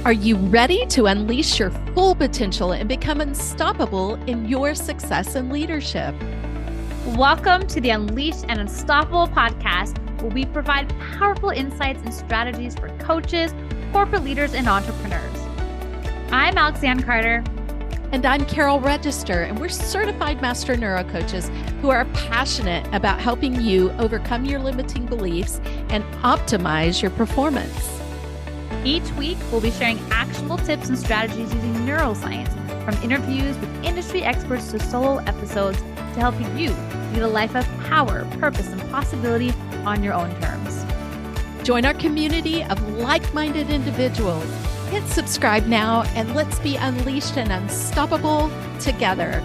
Are you ready to unleash your full potential and become unstoppable in your success and leadership? Welcome to the Unleashed and Unstoppable podcast, where we provide powerful insights and strategies for coaches, corporate leaders, and entrepreneurs. I'm Alexanne Carter. And I'm Carol Register, and we're certified master neurocoaches who are passionate about helping you overcome your limiting beliefs and optimize your performance. Each week, we'll be sharing actionable tips and strategies using neuroscience, from interviews with industry experts to solo episodes, to help you lead a life of power, purpose, and possibility on your own terms. Join our community of like-minded individuals. Hit subscribe now, and let's be unleashed and unstoppable together.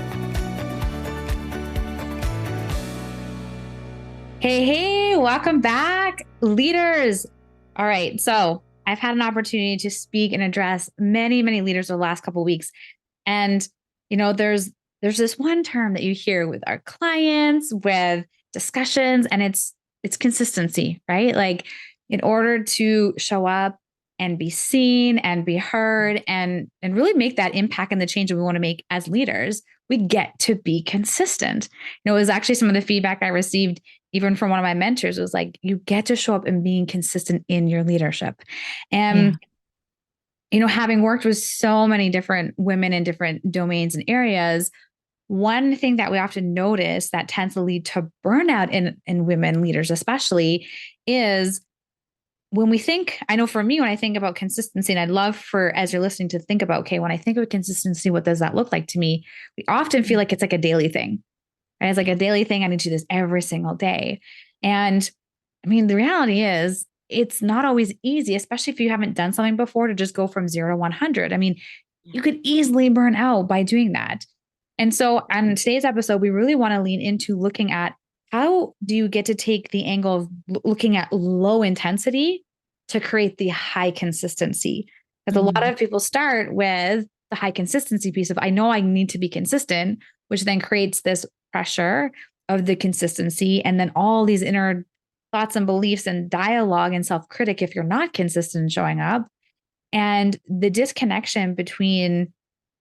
Hey, welcome back, leaders. All right, so I've had an opportunity to speak and address many leaders over the last couple of weeks. And, there's this one term that you hear with our clients, with discussions, and it's consistency, right? Like, in order to show up and be seen and be heard and really make that impact and the change that we want to make as leaders, we get to be consistent. It was actually some of the feedback I received even from one of my mentors. It was like, you get to show up and being consistent in your leadership. And, having worked with so many different women in different domains and areas, one thing that we often notice that tends to lead to burnout in women leaders, especially, is when we think, I know for me, when I think about consistency, and I'd love for, as you're listening, to think about, okay, when I think of consistency, what does that look like to me? We often feel like it's like a daily thing. Right? It's like a daily thing. I need to do this every single day. And I mean, the reality is it's not always easy, especially if you haven't done something before, to just go from 0 to 100. I mean, you could easily burn out by doing that. And so on today's episode, we really want to lean into looking at, how do you get to take the angle of looking at low intensity to create the high consistency? Because a lot of people start with the high consistency piece of, I know I need to be consistent, which then creates this pressure of the consistency. And then all these inner thoughts and beliefs and dialogue and self-critic if you're not consistent in showing up. And the disconnection between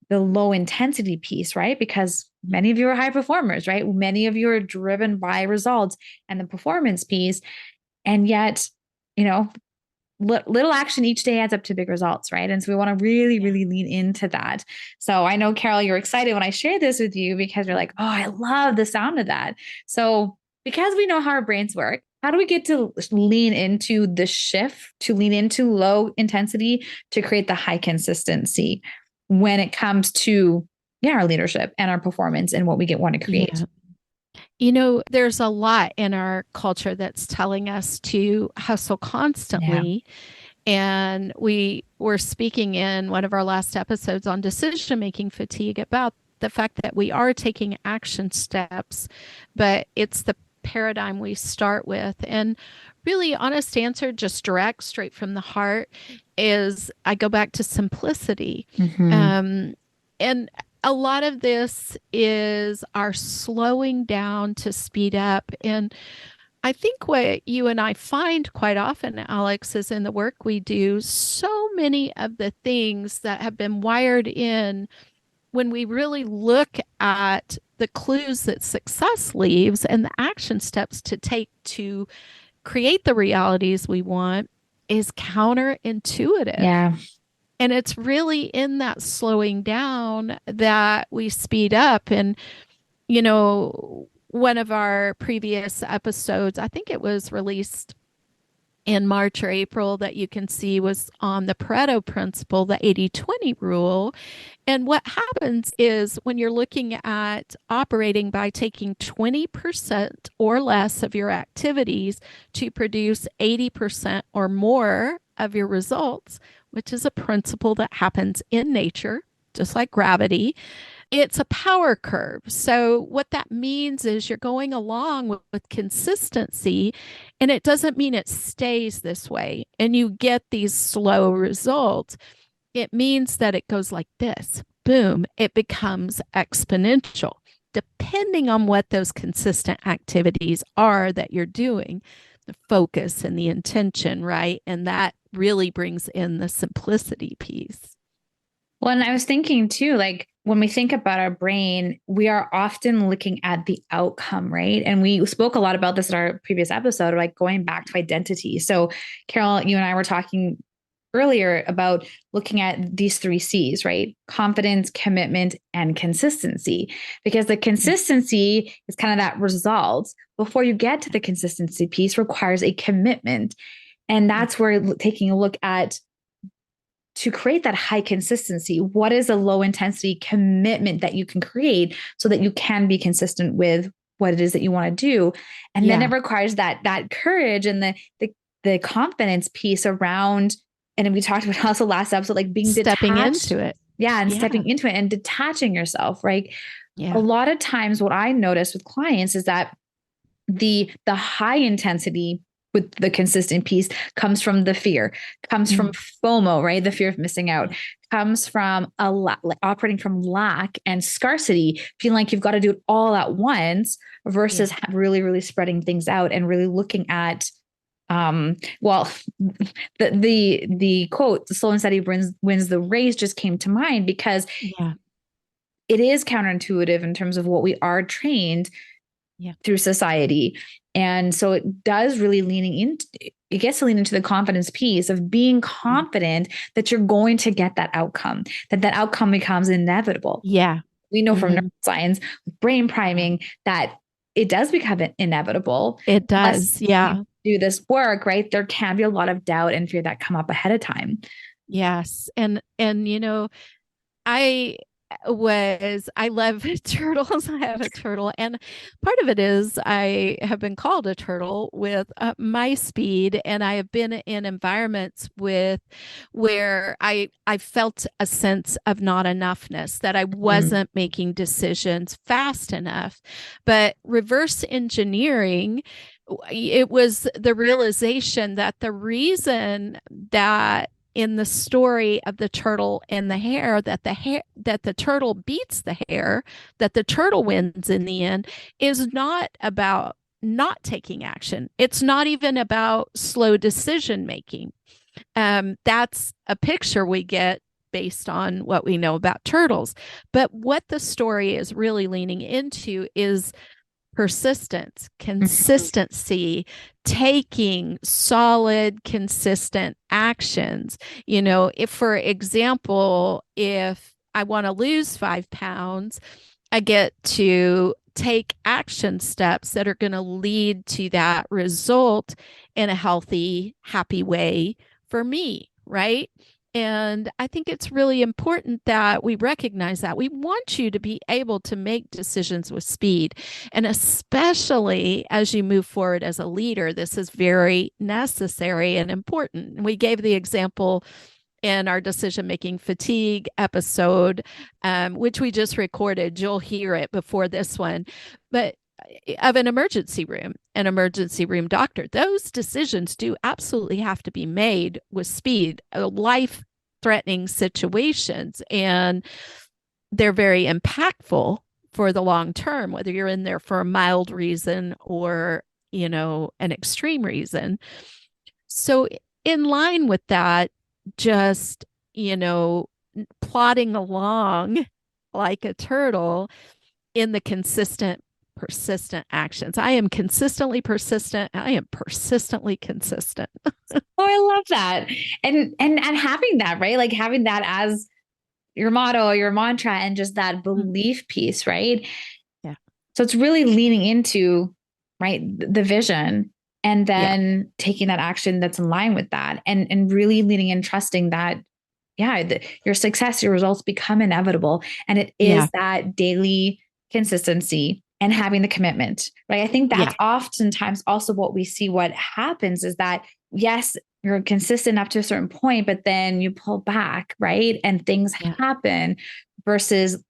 the low intensity piece, right? Because many of you are high performers, right? Many of you are driven by results and the performance piece. And yet, little action each day adds up to big results, right? And so we want to really lean into that. So I know, Carol, you're excited when I share this with you, because you're like, oh, I love the sound of that. So because we know how our brains work, how do we get to lean into the shift, to lean into low intensity to create the high consistency when it comes to our leadership and our performance and what we want to create? There's a lot in our culture that's telling us to hustle constantly. And we were speaking in one of our last episodes on decision-making fatigue about the fact that we are taking action steps, but it's the paradigm we start with. And really, honest answer, just direct, straight from the heart, is I go back to simplicity. And a lot of this is our slowing down to speed up. And I think what you and I find quite often, Alex, is in the work we do, so many of the things that have been wired in, when we really look at the clues that success leaves and the action steps to take to create the realities we want, is counterintuitive. Yeah. And it's really in that slowing down that we speed up. And, one of our previous episodes, I think it was released in March or April, that you can see, was on the Pareto principle, the 80-20 rule. And what happens is, when you're looking at operating by taking 20% or less of your activities to produce 80% or more of your results, which is a principle that happens in nature, just like gravity, it's a power curve. So what that means is you're going along with consistency, and it doesn't mean it stays this way and you get these slow results. It means that it goes like this. Boom, it becomes exponential, depending on what those consistent activities are that you're doing. focus and the intention, right? And that really brings in the simplicity piece. Well, and I was thinking too, like when we think about our brain, we are often looking at the outcome, right? And we spoke a lot about this in our previous episode, like going back to identity. So, Carol, you and I were talking earlier about looking at these three C's, right? Confidence, commitment, and consistency. Because the consistency is kind of that result. Before you get to the consistency piece requires a commitment. And that's where taking a look at to create that high consistency, what is a low intensity commitment that you can create so that you can be consistent with what it is that you want to do? And then it requires that courage and the confidence piece around, and we talked about also last episode, like being stepping detached. into it. Yeah. And stepping into it and detaching yourself, right? Yeah. A lot of times what I notice with clients is that the high intensity with the consistent piece comes from the fear, comes from FOMO, right? The fear of missing out, comes from operating from lack and scarcity, feeling like you've got to do it all at once versus really, really spreading things out and really looking at, well, the quote, the slow and steady wins the race just came to mind because it is counterintuitive in terms of what we are trained through society. And so it does really it gets to lean into the confidence piece of being confident that you're going to get that outcome, that outcome becomes inevitable. Yeah. We know from neuroscience, brain priming, that it does become inevitable. It does. Yeah. Do this work, right? There can be a lot of doubt and fear that come up ahead of time. Yes. And I love turtles. I have a turtle. And part of it is I have been called a turtle with my speed. And I have been in environments where I felt a sense of not enoughness, that I wasn't making decisions fast enough. But reverse engineering, it was the realization that the reason that in the story of the turtle and the hare, that the turtle beats the hare, that the turtle wins in the end, is not about not taking action. It's not even about slow decision making. That's a picture we get based on what we know about turtles. But what the story is really leaning into is persistence, consistency, taking solid, consistent actions. If, for example, if I want to lose 5 pounds, I get to take action steps that are going to lead to that result in a healthy, happy way for me, right? And I think it's really important that we recognize that. We want you to be able to make decisions with speed. And especially as you move forward as a leader, this is very necessary and important. We gave the example in our decision making fatigue episode, which we just recorded. You'll hear it before this one. But of an emergency room doctor, those decisions do absolutely have to be made with speed, life threatening situations, and they're very impactful for the long term, whether you're in there for a mild reason or an extreme reason. So in line with that, just plodding along like a turtle in the persistent actions. I am consistently persistent. I am persistently consistent. Oh, I love that. And having that, right? Like having that as your motto, your mantra, and just that belief piece, right? Yeah. So it's really leaning into, right, the vision and then taking that action that's in line with that and really leaning in, trusting that, your success, your results become inevitable. And it is that daily consistency and having the commitment, right? I think that's oftentimes also what we see. What happens is that, yes, you're consistent up to a certain point, but then you pull back, right? And things happen versus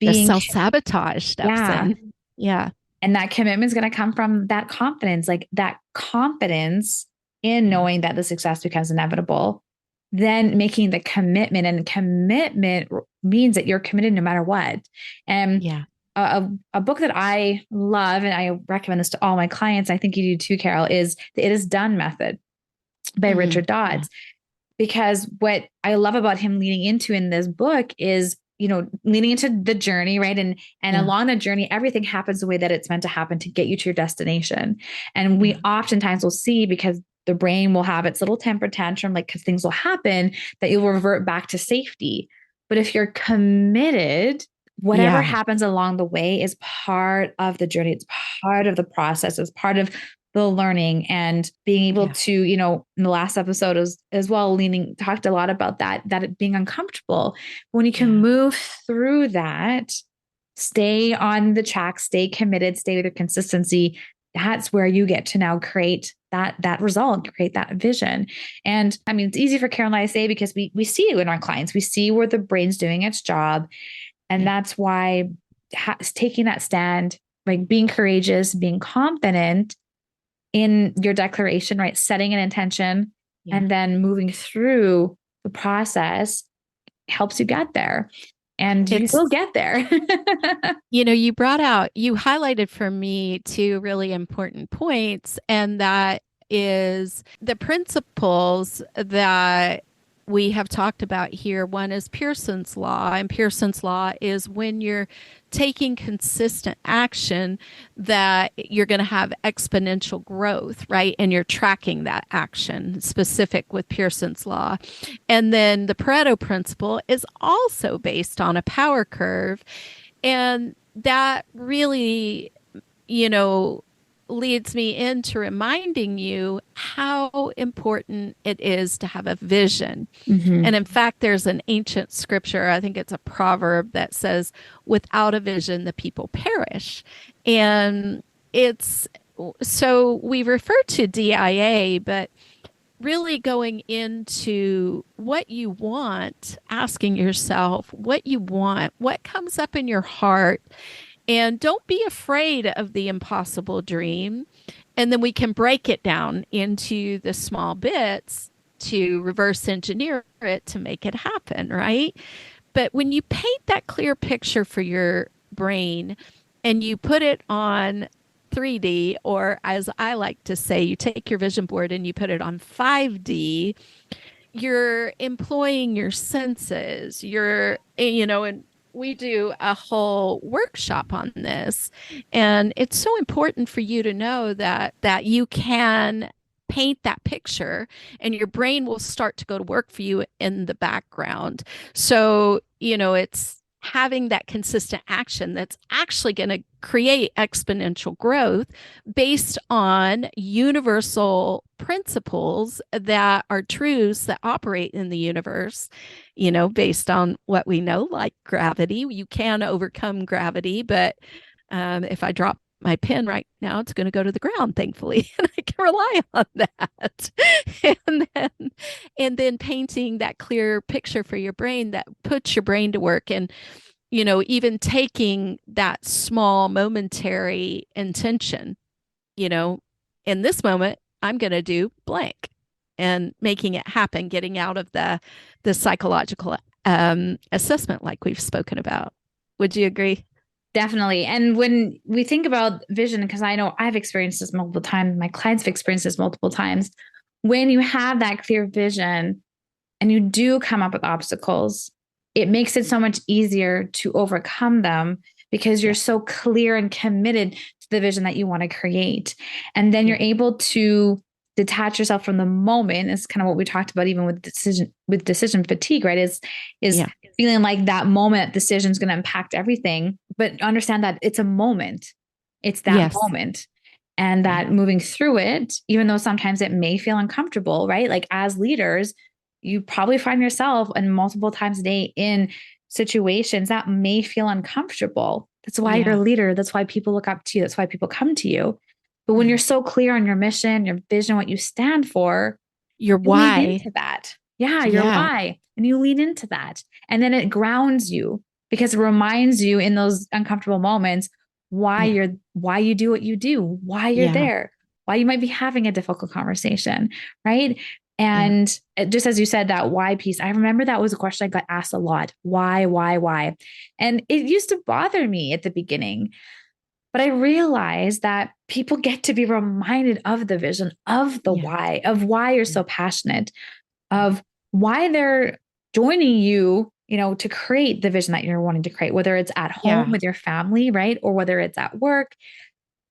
being the self-sabotage steps in. Yeah. And that commitment is going to come from that confidence, like that confidence in knowing that the success becomes inevitable, then making the commitment. And commitment means that you're committed no matter what. And a book that I love, and I recommend this to all my clients, I think you do too, Carol, is the It Is Done Method by Richard Yeah. Dodds. Because what I love about him leaning into in this book is, leaning into the journey, right? And Yeah. along the journey, everything happens the way that it's meant to happen to get you to your destination. And we Yeah. oftentimes will see, because the brain will have its little temper tantrum, like, because things will happen, that you'll revert back to safety. But if you're committed, whatever Yeah. happens along the way is part of the journey. It's part of the process. It's part of the learning and being able Yeah. to, in the last episode as well, talked a lot about that it being uncomfortable. When you can Yeah. move through that, stay on the track, stay committed, stay with your consistency, that's where you get to now create that result, create that vision. And I mean, it's easy for Carol and I to say, because we see it in our clients. We see where the brain's doing its job. And Yeah. that's why taking that stand, like being courageous, being confident in your declaration, right? Setting an intention Yeah. and then moving through the process helps you get there. And you It's will get there. You you highlighted for me two really important points, and that is the principles that we have talked about here. One is Pearson's law, and Pearson's law is when you're taking consistent action, that you're going to have exponential growth, right? And you're tracking that action, specific with Pearson's law. And then the Pareto principle is also based on a power curve, and that really, you know, leads me into reminding you how important it is to have a vision. Mm-hmm. And in fact, there's an ancient scripture, I think it's a proverb, that says, without a vision, the people perish. And it's so we refer to DIA, but really going into what you want, asking yourself what you want, what comes up in your heart, and don't be afraid of the impossible dream. And then we can break it down into the small bits to reverse engineer it to make it happen, right? But when you paint that clear picture for your brain and you put it on 3D, or as I like to say, you take your vision board and you put it on 5D, you're employing your senses. And we do a whole workshop on this. And it's so important for you to know that you can paint that picture and your brain will start to go to work for you in the background. So, it's having that consistent action that's actually going to create exponential growth based on universal principles that are truths that operate in the universe, based on what we know, like gravity. You can overcome gravity, but if I drop my pen right now, it's going to go to the ground, thankfully, and I can rely on that. and then, and then painting that clear picture for your brain that puts your brain to work, and even taking that small momentary intention, you know, in this moment, I'm going to do blank, and making it happen, getting out of the psychological assessment like we've spoken about. Would you agree? Definitely. And when we think about vision, because I know I've experienced this multiple times, my clients have experienced this multiple times. When you have that clear vision and you do come up with obstacles, it makes it so much easier to overcome them, because you're Yeah. so clear and committed to the vision that you want to create. And then Yeah. you're able to detach yourself from the moment. Is kind of what we talked about, even with decision fatigue, right? Is Yeah. feeling like that moment decision is going to impact everything, but understand that it's a moment. It's that Yes. moment. And Yeah. that moving through it, even though sometimes it may feel uncomfortable, right? Like, as leaders, you probably find yourself and multiple times a day in situations that may feel uncomfortable. That's why you're a Yeah. leader. That's why people look up to you. That's why people come to you. But when Yeah. you're so clear on your mission, your vision, what you stand for, Your you lean why. into that. Yeah, your Yeah. why. And you lean into that. And then it grounds you, because it reminds you in those uncomfortable moments Yeah. why you do what you do, why you're Yeah. there, why you might be having a difficult conversation, right? Yeah. And just as you said, that why piece, I remember that was a question I got asked a lot. Why? And it used to bother me at the beginning. But I realized that people get to be reminded of the vision, of the Yeah. why, of why you're Yeah. so passionate, of why they're joining you, to create the vision that you're wanting to create, whether it's at home Yeah. with your family, right? Or whether it's at work.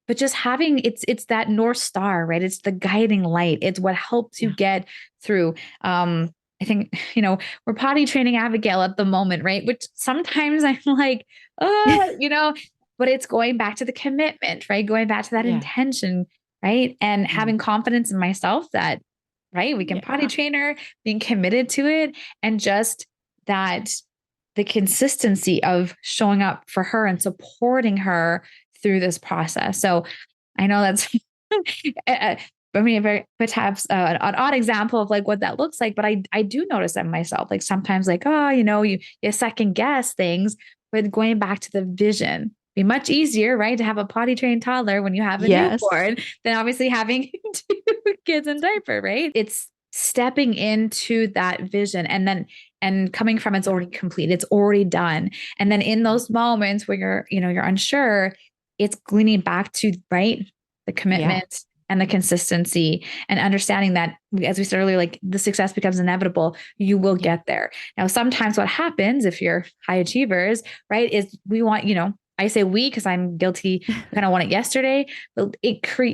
But just having it's that North Star, right? It's the guiding light. It's what helps you Yeah. get through. I think, we're potty training Abigail at the moment, right? Which sometimes I'm like, but it's going back to the commitment, right? Going back to that Yeah. intention, right? And Mm. having confidence in myself that, right, we can potty Yeah. train her, being committed to it, and just that the consistency of showing up for her and supporting her through this process. So I know that's, I mean, very perhaps an odd example of like what that looks like, but I do notice that myself. Like sometimes, like you second guess things, but going back to the vision. Be much easier, right, to have a potty trained toddler when you have a Yes. newborn than obviously having two kids in diaper, right? It's stepping into that vision and coming from it's Yeah. already complete, it's already done. And then in those moments where you're unsure, it's gleaning back to, right, the Yeah. commitment and the consistency and understanding that, as we said earlier, like the success becomes inevitable. You will Yeah. get there. Now, sometimes what happens if you're high achievers, right, is we want, I say we because I'm guilty. I kind of want it yesterday, but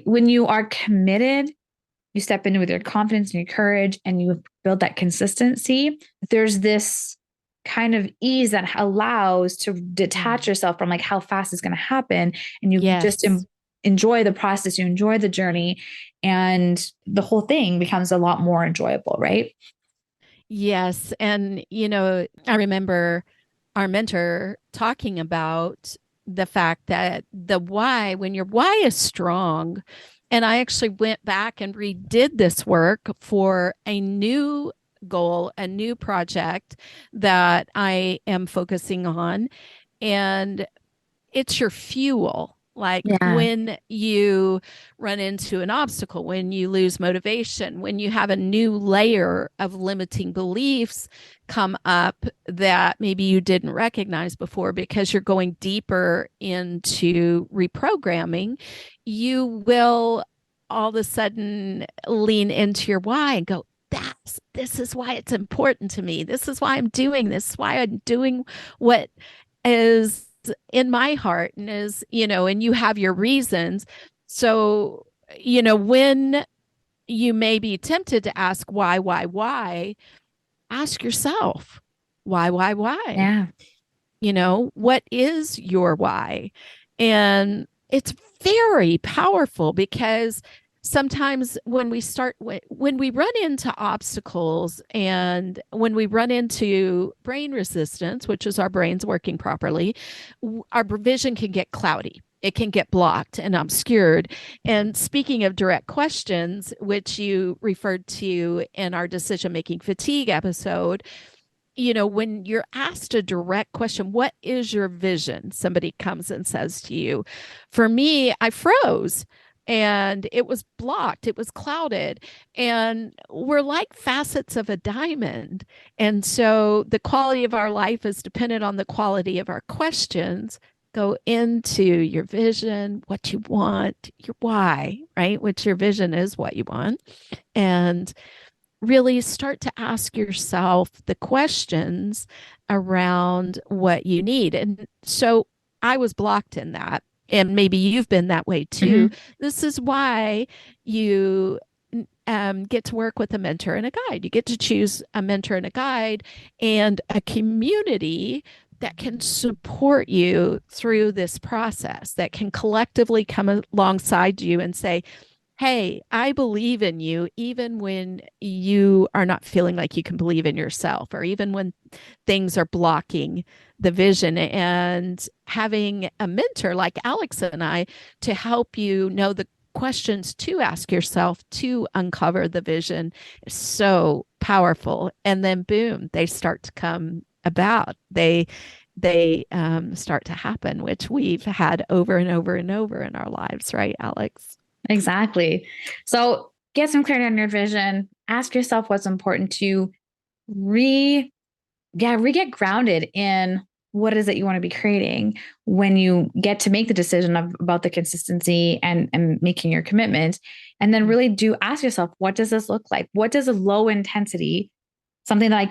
when you are committed, you step in with your confidence and your courage and you build that consistency. There's this kind of ease that allows to detach Mm. yourself from like how fast it's going to happen. And you just Yes. enjoy the process, you enjoy the journey, and the whole thing becomes a lot more enjoyable, right? Yes. And, I remember our mentor talking about the fact that when your why is strong, and I actually went back and redid this work for a new goal, a new project that I am focusing on. And it's your fuel. Like Yeah. when you run into an obstacle, when you lose motivation, when you have a new layer of limiting beliefs come up that maybe you didn't recognize before because you're going deeper into reprogramming, you will all of a sudden lean into your why and go, this is why it's important to me. This is why I'm doing this. This is why I'm doing what is in my heart and and you have your reasons. So, when you may be tempted to ask why, ask yourself, why? Yeah. What is your why? And it's very powerful because sometimes when we run into obstacles and when we run into brain resistance, which is our brains working properly, our vision can get cloudy. It can get blocked and obscured. And speaking of direct questions, which you referred to in our decision making fatigue episode, when you're asked a direct question, what is your vision? Somebody comes and says to you, for me, I froze and it was blocked, it was clouded. And we're like facets of a diamond. And so the quality of our life is dependent on the quality of our questions. Go into your vision, what you want, your why, right? Which your vision is what you want. And really start to ask yourself the questions around what you need. And so I was blocked in that. And maybe you've been that way too. Mm-hmm. This is why you get to work with a mentor and a guide. You get to choose a mentor and a guide and a community that can support you through this process, that can collectively come alongside you and say, hey, I believe in you, even when you are not feeling like you can believe in yourself, or even when things are blocking the vision. And having a mentor like Alex and I to help you know the questions to ask yourself to uncover the vision is so powerful. And then, boom, they start to come about. They start to happen, which we've had over and over and over in our lives, right, Alex? Exactly. So get some clarity on your vision, ask yourself what's important to re get grounded in what it is that you want to be creating when you get to make the decision about the consistency and making your commitment. And then really do ask yourself, what does this look like? What does a low intensity, something that I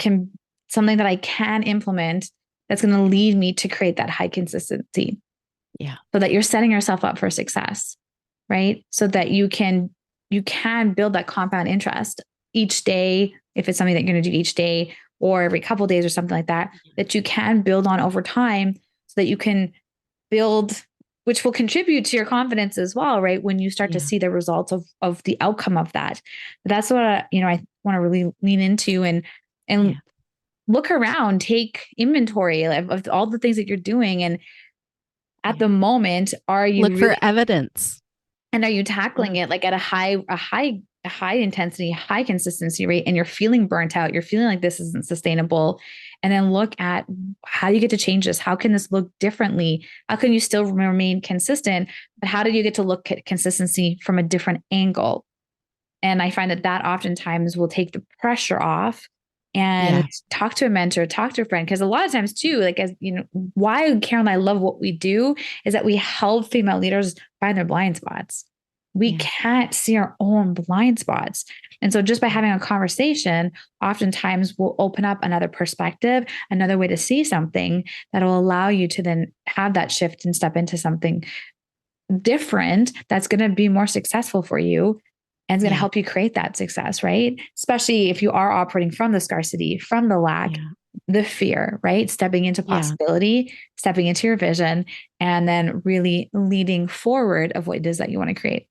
can implement that's going to lead me to create that high consistency? Yeah. So that you're setting yourself up for success, right? So that you can build that compound interest each day, if it's something that you're going to do each day or every couple of days or something like that, that you can build on over time so that you can build, which will contribute to your confidence as well, right? When you start to see the results of the outcome of that. But that's what, I want to really lean into and look around, take inventory of all the things that you're doing. And at the moment, are you Look for really, evidence. and are you tackling it like at a high intensity, high consistency rate, and you're feeling burnt out, you're feeling like this isn't sustainable? And then look at, how do you get to change this? How can this look differently? How can you still remain consistent? But how do you get to look at consistency from a different angle? And I find that oftentimes will take the pressure off. And talk to a mentor, talk to a friend. Because a lot of times too, like, as you know, why Karen and I love what we do is that we help female leaders find their blind spots. We can't see our own blind spots. And so just by having a conversation, oftentimes we'll open up another perspective, another way to see something that will allow you to then have that shift and step into something different that's going to be more successful for you and it's going to help you create that success, right? Especially if you are operating from the scarcity, from the lack, the fear, right? Stepping into possibility, stepping into your vision, and then really leading forward of what it is that you want to create.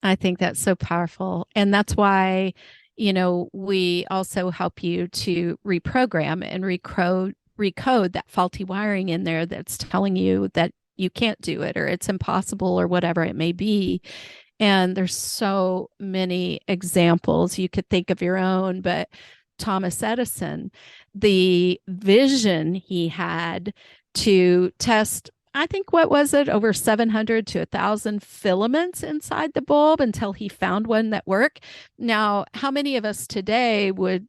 I think that's so powerful. And that's why, we also help you to reprogram and recode that faulty wiring in there that's telling you that you can't do it or it's impossible or whatever it may be. And there's so many examples. You could think of your own, but Thomas Edison, the vision he had to test, I think, what was it, over 700 to 1,000 filaments inside the bulb until he found one that worked. Now, how many of us today would,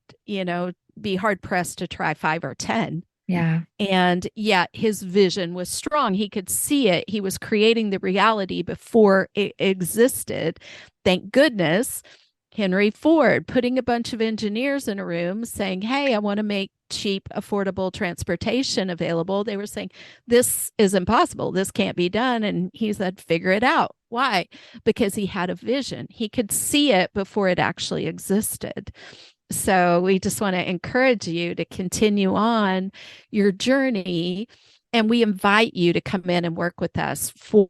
be hard pressed to try 5 or 10? Yeah. And yet his vision was strong. He could see it. He was creating the reality before it existed. Thank goodness. Henry Ford putting a bunch of engineers in a room saying, hey, I want to make cheap, affordable transportation available. They were saying, this is impossible. This can't be done. And he said, figure it out. Why? Because he had a vision. He could see it before it actually existed. So we just want to encourage you to continue on your journey. And we invite you to come in and work with us for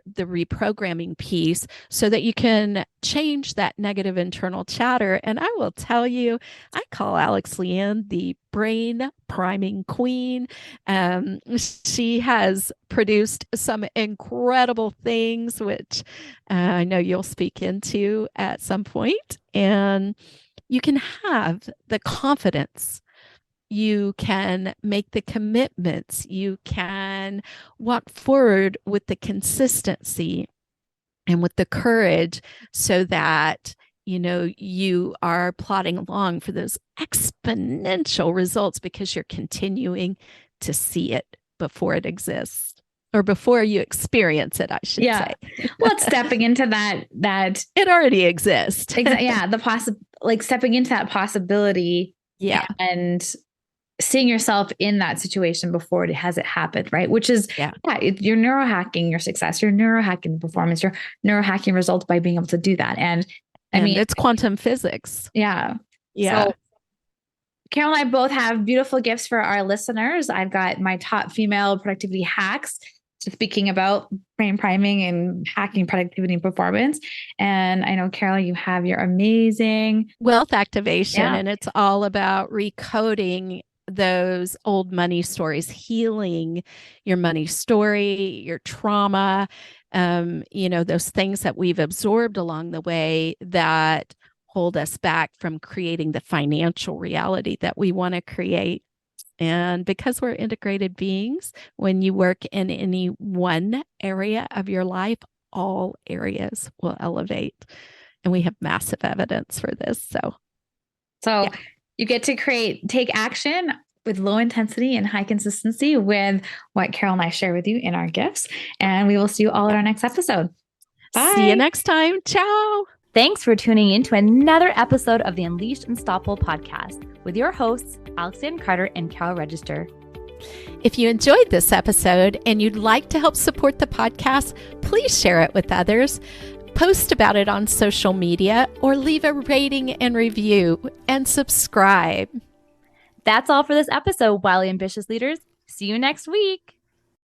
the reprogramming piece so that you can change that negative internal chatter. And I will tell you, I call Alex Leanne the brain priming queen. She has produced some incredible things, which I know you'll speak into at some point. And you can have the confidence, you can make the commitments, you can walk forward with the consistency and with the courage so that you are plodding along for those exponential results because you're continuing to see it before it exists, or before you experience it, I should say. Well, it's stepping into that it already exists. Stepping into that possibility. Yeah. And seeing yourself in that situation before it has happened, right? Which is, you're neurohacking your success, you're neurohacking performance, you're neurohacking results by being able to do that. And I mean, it's quantum physics. Yeah. So Carol and I both have beautiful gifts for our listeners. I've got my top female productivity hacks, just speaking about brain priming and hacking productivity and performance. And I know, Carol, you have your amazing wealth activation, and it's all about recoding those old money stories, healing your money story, your trauma, those things that we've absorbed along the way that hold us back from creating the financial reality that we want to create. And because we're integrated beings, when you work in any one area of your life, all areas will elevate. And we have massive evidence for this. So So you get to take action with low intensity and high consistency with what Carol and I share with you in our gifts. And we will see you all at our next episode. Bye. See you next time. Ciao. Thanks for tuning in to another episode of the Unleashed Unstoppable podcast with your hosts, Alexandra Carter and Carol Register. If you enjoyed this episode and you'd like to help support the podcast, please share it with others. Post about it on social media or leave a rating and review and subscribe. That's all for this episode, Wildly Ambitious Leaders. See you next week.